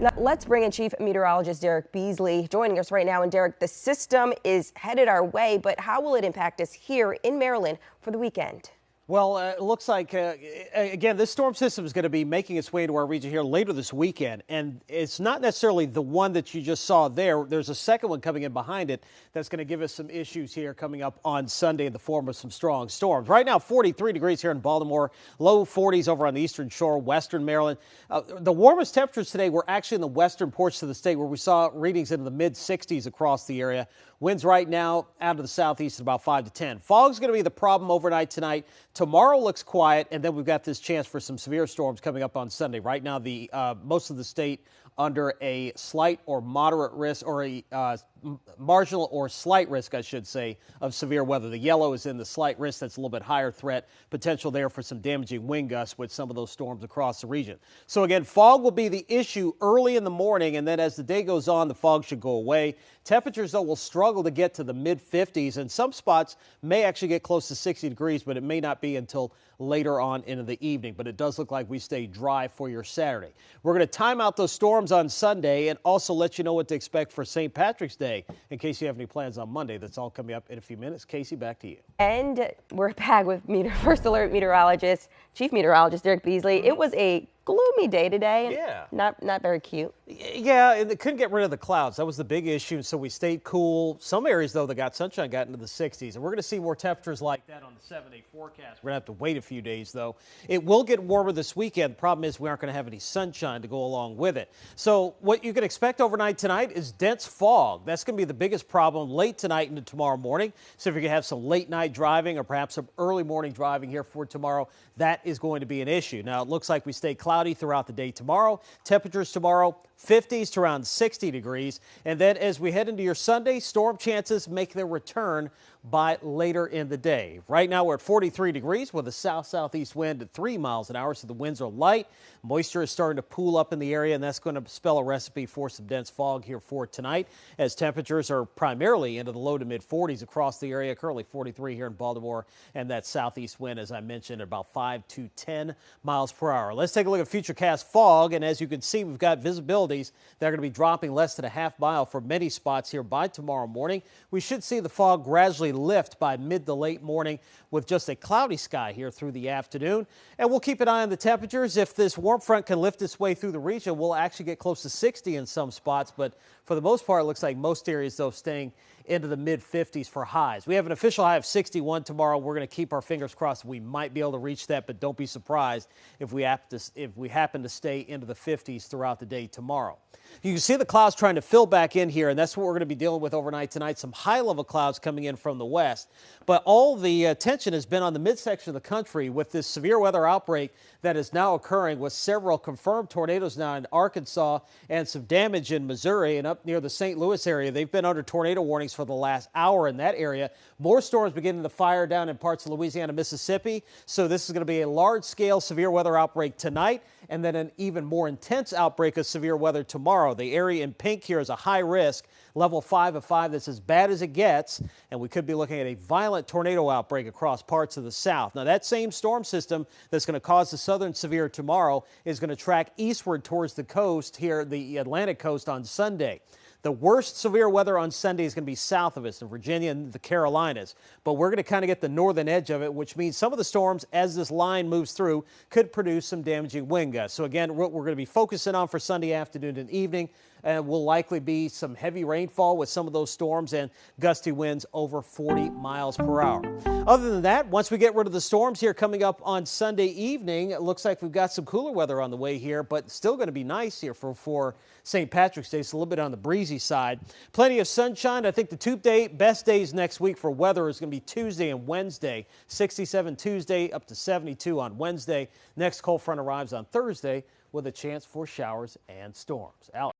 Now, let's bring in Chief Meteorologist Derek Beasley joining us right now. And Derek, the system is headed our way, but how will it impact us here in Maryland for the weekend? Well, it looks like, again, this storm system is going to be making its way to our region here later this weekend. And it's not necessarily the one that you just saw there. There's a second one coming in behind it that's going to give us some issues here coming up on Sunday in the form of some strong storms. Right now, 43 degrees here in Baltimore, low 40s over on the eastern shore, western Maryland. The warmest temperatures today were actually in the western portions of the state where we saw readings into the mid 60s across the area. Winds right now out of the southeast at about 5 to 10. Fog's going to be the problem overnight tonight. Tomorrow looks quiet, and then we've got this chance for some severe storms coming up on Sunday. Right now, the most of the state under a slight or moderate risk, or a marginal or slight risk, I should say, of severe weather. The yellow is in the slight risk. That's a little bit higher threat potential there for some damaging wind gusts with some of those storms across the region. So again, fog will be the issue early in the morning, and then as the day goes on, the fog should go away. Temperatures, though, will struggle to get to the mid-50s, and some spots may actually get close to 60 degrees, but it may not be until later on into the evening. But it does look like we stay dry for your Saturday. We're going to time out those storms on Sunday and also let you know what to expect for St. Patrick's Day in case you have any plans on Monday. That's all coming up in a few minutes. Casey, back to you. And we're back with First Alert meteorologist, Chief Meteorologist Derek Beasley. It was a gloomy day today. Yeah. Not very cute. Yeah, and they couldn't get rid of the clouds. That was the big issue, so we stayed cool. Some areas, though, that got sunshine got into the 60s, and we're going to see more temperatures like that on the 7-day forecast. We're going to have to wait a few days, though. It will get warmer this weekend. The problem is we aren't going to have any sunshine to go along with it. So what you can expect overnight tonight is dense fog. That's going to be the biggest problem late tonight into tomorrow morning. So if you're going to have some late night driving or perhaps some early morning driving here for tomorrow, that is going to be an issue. Now, it looks like we stay cloudy throughout the day tomorrow. Temperatures tomorrow, 50s to around 60 degrees. And then as we head into your Sunday, storm chances make their return by later in the day. Right now we're at 43 degrees with a south-southeast wind at 3 miles an hour, so the winds are light. Moisture is starting to pool up in the area, and that's going to spell a recipe for some dense fog here for tonight, as temperatures are primarily into the low to mid 40s across the area. Currently 43 here in Baltimore, and that southeast wind, as I mentioned, at about 5 to 10 miles per hour. Let's take a look at futurecast fog, and as you can see, we've got visibilities that are going to be dropping less than a half mile for many spots here by tomorrow morning. We should see the fog gradually lift by mid to late morning with just a cloudy sky here through the afternoon. And we'll keep an eye on the temperatures. If this warm front can lift its way through the region, we'll actually get close to 60 in some spots. But for the most part, it looks like most areas, though, staying into the mid 50s for highs. We have an official high of 61 tomorrow. We're going to keep our fingers crossed. We might be able to reach that, but don't be surprised if we happen to stay into the 50s throughout the day tomorrow. You can see the clouds trying to fill back in here, and that's what we're going to be dealing with overnight tonight. Some high-level clouds coming in from the west. But all the attention has been on the midsection of the country with this severe weather outbreak that is now occurring, with several confirmed tornadoes now in Arkansas and some damage in Missouri and up near the St. Louis area. They've been under tornado warnings for the last hour in that area. More storms beginning to fire down in parts of Louisiana, Mississippi. So this is going to be a large-scale severe weather outbreak tonight, and then an even more intense outbreak of severe weather tomorrow. The area in pink here is a high risk, level 5 of 5. That's as bad as it gets, and we could be looking at a violent tornado outbreak across parts of the south. Now, that same storm system that's going to cause the southern severe tomorrow is going to track eastward towards the coast here, the Atlantic coast, on Sunday. The worst severe weather on Sunday is going to be south of us in Virginia and the Carolinas. But we're going to kind of get the northern edge of it, which means some of the storms, as this line moves through, could produce some damaging wind gusts. So again, what we're going to be focusing on for Sunday afternoon and evening will likely be some heavy rainfall with some of those storms and gusty winds over 40 miles per hour. Other than that, once we get rid of the storms here coming up on Sunday evening, it looks like we've got some cooler weather on the way here, but still going to be nice here for St. Patrick's Day. It's a little bit on the breezy side. Plenty of sunshine. I think the two best days next week for weather is going to be Tuesday and Wednesday. 67 Tuesday, up to 72 on Wednesday. Next cold front arrives on Thursday with a chance for showers and storms. Alex.